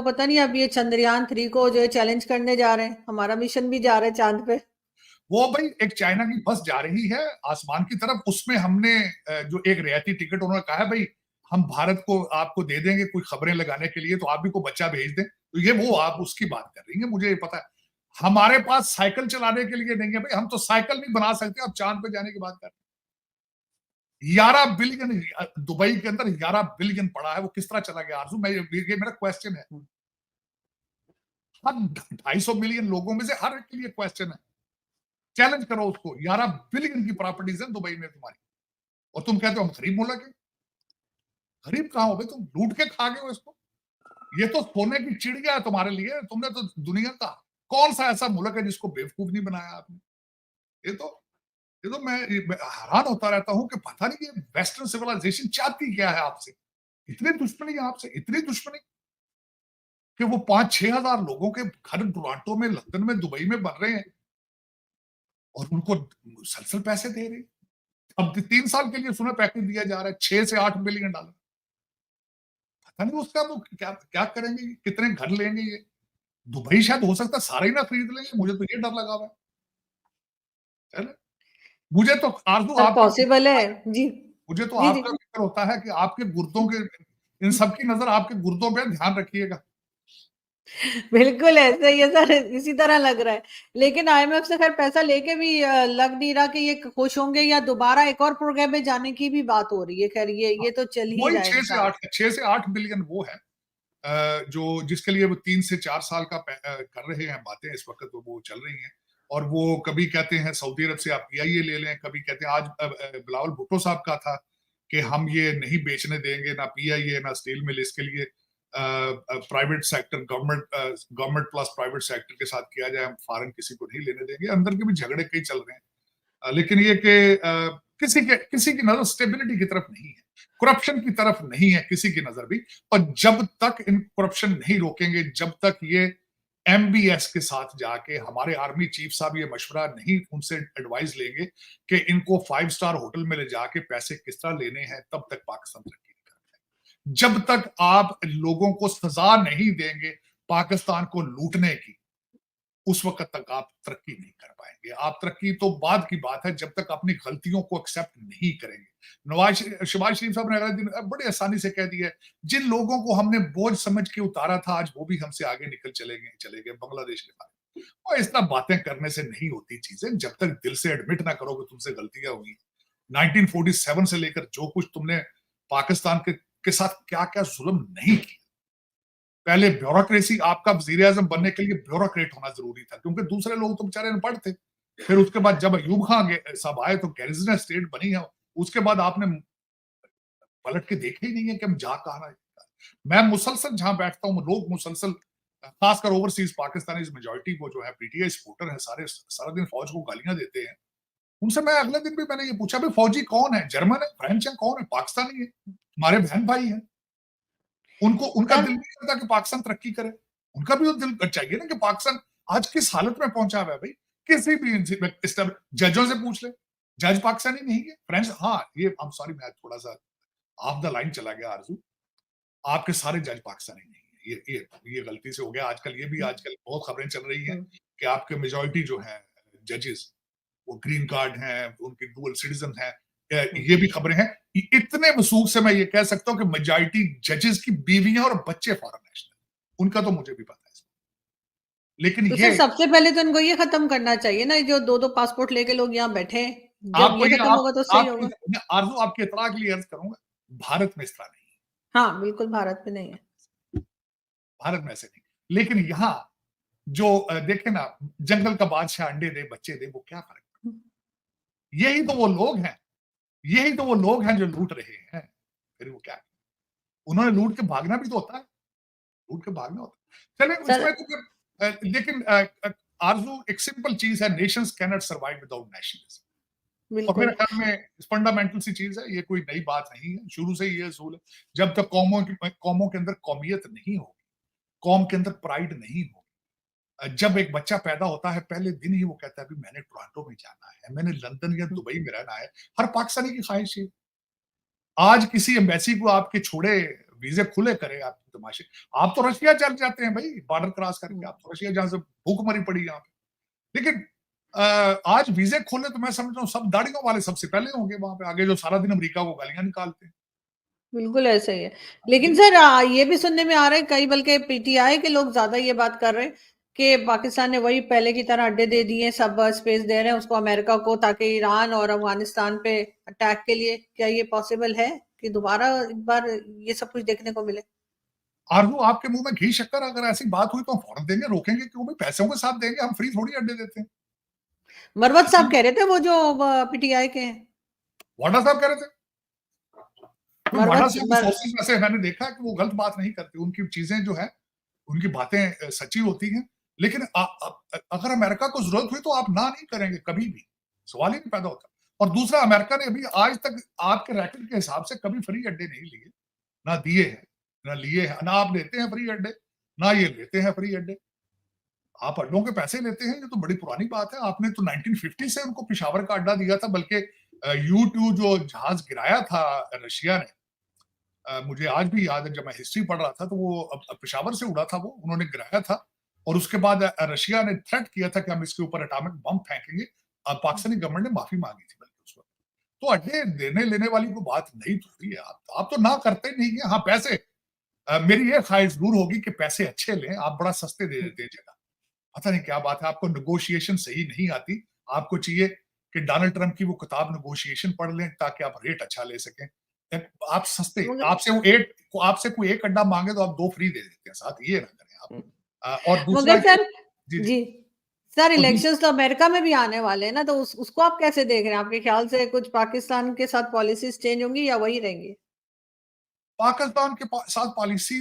पता नहीं अब ये चंद्रयान 3 को जो है चैलेंज करने जा रहे हैं, हमारा मिशन भी जा रहा है चांद पे। वो भाई एक चाइना की बस जा रही है आसमान की तरफ, उसमें हमने जो एक रियायती टिकट उन्होंने कहा है भाई हम भारत को आपको दे देंगे कोई खबरें लगाने के लिए, तो आप भी को बच्चा भेज दें। तो ये वो आप उसकी बात कर रही है, मुझे पता है। हमारे पास साइकिल चलाने के लिए नहीं है भाई, हम तो साइकिल नहीं बना सकते, आप चांद पे जाने की बात कर रहे हैं। 11 बिलियन दुबई के अंदर 11 बिलियन पड़ा है, वो किस तरह चला गया आरजू? ये मेरा क्वेश्चन है। हर 250 मिलियन लोगों में से हर एक के लिए क्वेश्चन है। चैलेंज करो उसको, 11 बिलियन की प्रॉपर्टीज है दुबई में तुम्हारी, और तुम कहते हो हम गरीब मुल्क है। गरीब कहां हो भाई, तुम लूट के खा गए हो इसको। ये तो सोने की चिड़िया है तुम्हारे लिए। तुमने तो दुनिया का कौन सा ऐसा मुल्क है जिसको बेवकूफ नहीं बनाया आपने? ये तो मैं हैरान होता रहता हूं कि पता नहीं ये वेस्टर्न सिविलाइजेशन चाहती क्या है आपसे। इतनी दुश्मनी है आपसे, इतनी दुश्मनी कि वो 5-6 हजार लोगों के घर टोरंटो में, लंदन में, दुबई में बन रहे हैं और उनको मुसलसल पैसे दे रहे हैं। अब 3 साल के लिए सुना पैकेज दिया जा रहा है $6 से $8 बिलियन। पता नहीं उसका वो क्या क्या करेंगे, कितने घर लेंगे ये। दुबई शायद हो सकता है सारे ही ना खरीद लेंगे, मुझे तो ये डर लगा हुआ है। मुझे तो आरज़ू सर आपका पॉसिबल है जी। मुझे तो जी, आपका जी। फिक्र होता है कि आपके गुर्दों के, इन सब की नजर आपके गुर्दों पे, ध्यान रखिएगा। बिल्कुल ऐसा ही है सर, इसी तरह लग रहा है। लेकिन आईएमएफ से खैर पैसा लेके भी लग नहीं रहा कि ये खुश होंगे, या दोबारा एक और प्रोग्राम में जाने की भी बात हो रही है। खैर ये तो चल ही वही रहा है इनका। 6 से 8 बिलियन वो है जो जिसके लिए वो 3 से 4 साल का कर रहे हैं बातें इस वक्त, तो वो चल रही हैं। और वो कभी कहते हैं सऊदी अरब से आप पीआईए ले लें, कभी कहते हैं आज बिलावल भुट्टो साहब का था कि हम ये नहीं बेचने देंगे, ना पीआईए ना स्टील मिल, इसके लिए private sector, government plus private sector के साथ किया जाए, हम फॉरेन किसी को नहीं लेने देंगे। अंदर के भी झगड़े कई चल रहे हैं। लेकिन ये कि किसी की नजर स्टेबिलिटी की तरफ नहीं है, करप्शन की तरफ नहीं है किसी की नजर भी। और जब तक इन करप्शन नहीं रोकेंगे, जब तक ये एमबीएस के साथ जाके हमारे आर्मी चीफ साहब ये मशवरा नहीं उनसे एडवाइस लेंगे कि इनको 5 स्टार होटल में ले जाके पैसे किस तरह लेने हैं, तब तक पाकिस्तान तरक्की नहीं करेगा। जब तक आप लोगों को सजा नहीं देंगे पाकिस्तान को लूटने की, उस वक्त तक आप तरक्की नहीं कर पाएंगे। आप तरक्की तो बाद की बात है, जब तक अपनी गलतियों को एक्सेप्ट नहीं करेंगे। शहबाज शरीफ साहब ने अगले दिन बड़े आसानी से कह दिया, जिन लोगों को हमने बोझ समझ के उतारा था आज वो भी हमसे आगे निकल चले गए बांग्लादेश के बारे में। और इस तरह बातें करने से नहीं होती चीजें, जब तक दिल से एडमिट ना करोगे तुमसे गलतियां हुई। 1947 से लेकर जो कुछ तुमने पाकिस्तान के साथ क्या क्या जुल्म नहीं किया। पहले ब्यूरोक्रेसी, आपका वजीर आजम बनने के लिए ब्यूरोक्रेट होना जरूरी था, क्योंकि दूसरे लोग तो बेचारे अनपढ़ थे। फिर उसके बाद जब अयूब खान साहब आए तो गैरिजन स्टेट बनी है, उसके बाद आपने पलट के देखा ही नहीं है कि हम जा कहां रहे। मैं मुसलसल जहां बैठता हूं, लोग मुसलसल, खासकर ओवरसीज पाकिस्तानी मेजोरिटी को जो है पीटीआई सपोर्टर है, सारा दिन फौज को गालियां देते हैं। उनसे मैं अगले दिन भी मैंने ये पूछा, भाई फौजी कौन है? जर्मन है, फ्रेंच है, कौन है? पाकिस्तानी है, हमारे बहन भाई हैं। उनको उनका सर दिल नहीं करता कि पाकिस्तान तरक्की करे। उनका भी तो दिल चाहिए ना कि पाकिस्तान आज किस हालत में पहुंचा हुआ है भाई। किसी भी जजों से पूछ ले, जज पाकिस्तानी नहीं है, फ्रेंड्स। हाँ, ये आई एम सॉरी, मैं थोड़ा सा ऑफ द लाइन चला गया आरजू। आपके सारे जज पाकिस्तानी नहीं है, ये गलती से हो गया। आजकल बहुत खबरें चल रही हैं कि आपके मेजोरिटी जो है जजेस वो ग्रीन कार्ड हैं, उनके डुअल सिटीजन हैं। ये भी खबरें हैं। इतने वसूख से मैं ये कह सकता हूं कि मेजॉरिटी जजेस की बीवियां और बच्चे फॉरेन नेशनल, उनका तो मुझे भी पता है। लेकिन तो सर ये सबसे पहले तो इनको ये खत्म करना चाहिए ना, जो दो दो पासपोर्ट लेके लोग यहाँ बैठे हैं। जब आपको ये ये खत्म होगा तो सही होगा। आरजू आपकी इतला के लिए अर्ज करूंगा, भारत में इस तरह नहीं है। हाँ बिल्कुल, भारत में नहीं है। भारत में ऐसे नहीं। लेकिन यहाँ जो देखे ना, जंगल का बादशाह अंडे दे बच्चे दे, वो क्या फर्क? यही तो वो लोग हैं, यही तो वो लोग हैं जो लूट रहे हैं। फिर वो क्या, उन्होंने लूट के भागना भी तो होता है, लूट के भागना होता है। चलिए सर उसमें तो फिर लेकिन आरजू एक सिंपल चीज है, Nations can not survive without nationalism. और मेरे बिल्कुल। ख्याल में फंडामेंटल सी चीज है, ये कोई नई बात नहीं है, शुरू से ही ये असूल है। जब तक कौमों के अंदर कौमियत नहीं होगी, कौम के अंदर प्राइड नहीं होगी। जब एक बच्चा पैदा होता है पहले दिन ही वो कहता है भी मैंने टोरंटो में जाना है, मैंने लंदन या दुबई में रहना है। हर पाकिस्तानी की ख्वाहिश है। आज किसी एम्बेसी को आपके छोड़े वीजे खुले करे आप तमाशे। आप तो रशिया चल जाते हैं भाई बॉर्डर क्रॉस करके, आप तो रशिया जहां से भूखमरी पड़ी यहाँ पे। लेकिन आज वीजे खोले तो मैं समझ रहा हूँ सब दाढ़ियों वाले सबसे पहले होंगे वहां पे आगे, जो सारा दिन अमेरिका को गालियां निकालते हैं। बिल्कुल ऐसा ही है। लेकिन सर ये भी सुनने में आ रहा है कई, बल्कि पीटीआई के लोग ज्यादा ये बात कर रहे हैं कि पाकिस्तान ने वही पहले की तरह अड्डे दे दिए, सब स्पेस दे रहे हैं उसको अमेरिका को, ताकि ईरान और अफगानिस्तान पे अटैक के लिए। क्या ये पॉसिबल है कि दोबारा एक बार ये सब कुछ देखने को मिले? आरजू आपके मुंह में घी शक्कर, अगर ऐसी बात हुई तो हम फौरन देंगे, रोकेंगे क्यों भाई? पैसों के साथ देंगे, हम फ्री थोड़ी अड्डे देते हैं। मरवत साहब कह रहे थे, वो जो पीटीआई के हैं, वाडा साहब कह रहे थे। तो वाडा मरवत साहब की मर, सोर्सेज में से मैंने देखा कि वो गलत बात नहीं करते, उनकी चीजें जो है, उनकी बातें सच्ची होती हैं। लेकिन अगर अमेरिका को जरूरत हुई तो आप ना नहीं करेंगे कभी भी, सवाल ही नहीं पैदा होता। और दूसरा, अमेरिका ने अभी आज तक आपके रैकेट के हिसाब से कभी फ्री अड्डे नहीं लिए, ना दिए हैं, ना लिए हैं, ना आप लेते हैं फ्री अड्डे, ना ये लेते हैं फ्री अड्डे। आप अड्डों के पैसे लेते हैं, ये तो बड़ी पुरानी बात है। आपने तो 1950 से उनको पेशावर का अड्डा दिया था, बल्कि U-2 जो जहाज गिराया था रशिया ने, मुझे आज भी याद है, जब मैं हिस्ट्री पढ़ रहा था तो वो पेशावर से उड़ा था, वो उन्होंने गिराया था। और उसके बाद रशिया ने थ्रेट किया था कि हम इसके ऊपर एटॉमिक बम फेंकेंगे। पाकिस्तानी गवर्नमेंट ने माफी मांगी थी बल्कि उस वक्त। तो अड्डे देने लेने वाली कोई बात नहीं थोड़ी है। आप तो ना करते ही नहीं है। हाँ, पैसे, मेरी ये ख्वाहिश जरूर होगी कि पैसे अच्छे लें, आप बड़ा सस्ते दे देते हैं जगह। पता नहीं क्या बात है, आपको नेगोशिएशन सही नहीं आती। आपको चाहिए कि डोनाल्ड ट्रंप की वो किताब नेगोशिएशन पढ़ लें ताकि आप रेट अच्छा ले सकें। आप सस्ते, मगर आपसे कोई एक अंडा मांगे तो आप 2 फ्री दे देते हैं साथ, ये ना करें आप। और दूसरा मगर सर, जी, जी। जी सर, और दूस इलेक्शंस तो अमेरिका में भी आने वाले हैं ना, तो उसको आप कैसे देख रहे हैं? आपके ख्याल से कुछ पाकिस्तान के साथ पॉलिसीज चेंज होंगी या वही रहेंगी? पाकिस्तान के साथ पॉलिसी,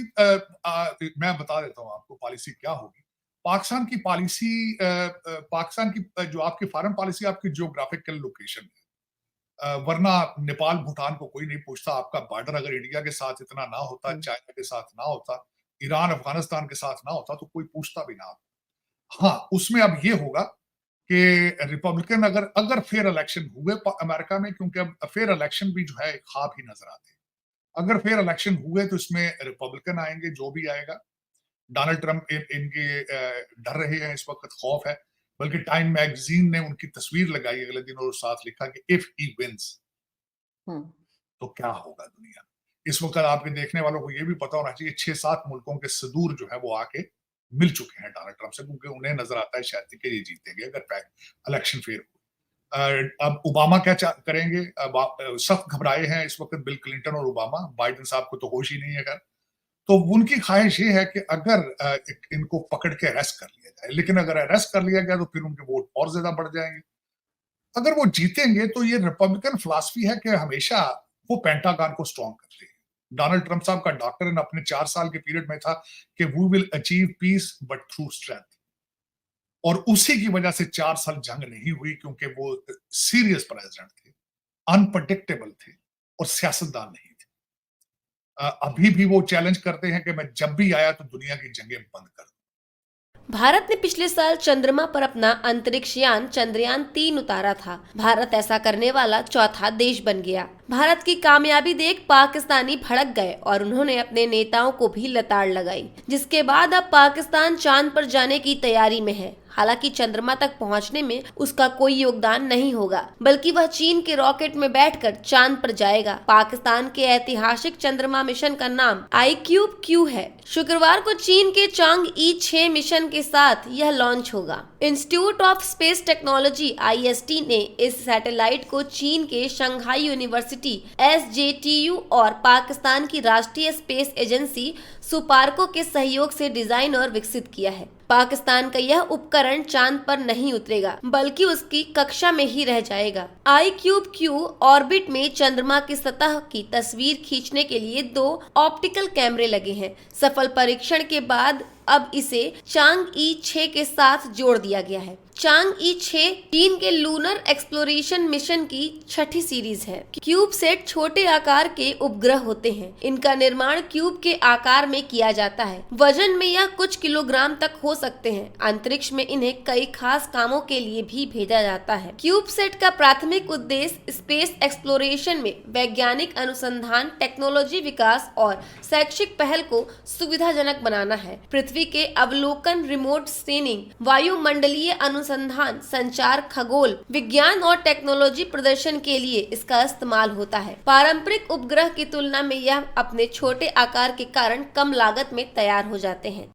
मैं बता देता हूँ आपको पॉलिसी क्या होगी। पाकिस्तान की पॉलिसी, पाकिस्तान की जो आपकी फॉरेन पॉलिसी, आपकी जियोग्राफिकल लोकेशन है। वरना नेपाल भूटान को कोई नहीं पूछता। आपका बॉर्डर अगर इंडिया के साथ इतना ना होता, चाइना के साथ ना होता, ईरान अफगानिस्तान के साथ ना होता, तो कोई पूछता भी ना। हाँ, उसमें अब ये होगा कि रिपब्लिकन अगर अगर फेयर इलेक्शन हुए अमेरिका में, क्योंकि अब फेयर इलेक्शन भी जो है ख्वाब ही नजर आते हैं। अगर फेयर इलेक्शन हुए तो इसमें रिपब्लिकन आएंगे, जो भी आएगा। डोनाल्ड ट्रंप इनके डर रहे हैं इस वक्त, खौफ है। बल्कि टाइम मैगजीन ने उनकी तस्वीर लगाई अगले दिन और साथ लिखा कि इफ ही विंस तो क्या होगा दुनिया में। इस वक्त आपके देखने वालों को यह भी पता होना चाहिए 6-7 मुल्कों के सदूर जो है वो आके मिल चुके हैं डोनाल्ड ट्रंप से, क्योंकि उन्हें नजर आता है शायद कि ये जीतेंगे अगर इलेक्शन फेयर हो। अब ओबामा क्या करेंगे? सख्त घबराए हैं इस वक्त बिल क्लिंटन और ओबामा। बाइडेन साहब को तो होश ही नहीं है। तो उनकी ख्वाहिश ये है कि अगर इनको पकड़ के अरेस्ट कर लिया जाए, लेकिन अगर अरेस्ट कर लिया गया तो फिर उनके वोट और ज्यादा बढ़ जाएंगे। अगर वो जीतेंगे तो ये रिपब्लिकन फिलॉसफी है कि हमेशा वो पेंटागन को स्ट्रॉन्ग करते हैं। डोनाल्ड ट्रंप साहब का डॉक्टर अपने 4 साल के पीरियड में था कि we will achieve peace but through strength. और उसी की वजह से 4 साल जंग नहीं हुई, क्योंकि वो सीरियस प्रेसिडेंट थे, अनप्रडिक्टेबल थे और सियासतदान नहीं थे। अभी भी वो चैलेंज करते हैं कि मैं जब भी आया तो दुनिया की जंगें बंद कर दूं। भारत ने पिछले साल चंद्रमा पर अपना अंतरिक्ष यान चंद्रयान-3 उतारा था। भारत ऐसा करने वाला चौथा देश बन गया। भारत की कामयाबी देख पाकिस्तानी भड़क गए और उन्होंने अपने नेताओं को भी लताड़ लगाई, जिसके बाद अब पाकिस्तान चांद पर जाने की तैयारी में है। हालांकि चंद्रमा तक पहुंचने में उसका कोई योगदान नहीं होगा, बल्कि वह चीन के रॉकेट में बैठकर चांद पर जाएगा। पाकिस्तान के ऐतिहासिक चंद्रमा मिशन का नाम iCube-Q है। शुक्रवार को चीन के चांग-ई 6 मिशन के साथ यह लॉन्च होगा। Institute of space technology IST ने इस सैटेलाइट को चीन के शंघाई यूनिवर्सिटी SJTU और पाकिस्तान की राष्ट्रीय स्पेस एजेंसी सुपार्को के सहयोग से डिजाइन और विकसित किया है। पाकिस्तान का यह उपकरण चांद पर नहीं उतरेगा, बल्कि उसकी कक्षा में ही रह जाएगा। iCube-Q ऑर्बिट में चंद्रमा की सतह की तस्वीर खींचने के लिए 2 ऑप्टिकल कैमरे लगे हैं। सफल परीक्षण के बाद अब इसे चांग-ई 6 के साथ जोड़ दिया गया है। चांग-ई 6 चीन के लूनर एक्सप्लोरेशन मिशन की छठी सीरीज है। क्यूबसेट छोटे आकार के उपग्रह होते हैं। इनका निर्माण क्यूब के आकार में किया जाता है। वजन में यह कुछ किलोग्राम तक हो सकते हैं। अंतरिक्ष में इन्हें कई खास कामों के लिए भी भेजा जाता है। क्यूबसेट का प्राथमिक उद्देश्य स्पेस एक्सप्लोरेशन में वैज्ञानिक अनुसंधान, टेक्नोलॉजी विकास और शैक्षिक पहल को सुविधाजनक बनाना है। पृथ्वी के अवलोकन, रिमोट सेंसिंग, वायुमंडलीय अनुसंधान, संचार, खगोल विज्ञान और टेक्नोलॉजी प्रदर्शन के लिए इसका इस्तेमाल होता है। पारंपरिक उपग्रह की तुलना में यह अपने छोटे आकार के कारण कम लागत में तैयार हो जाते हैं।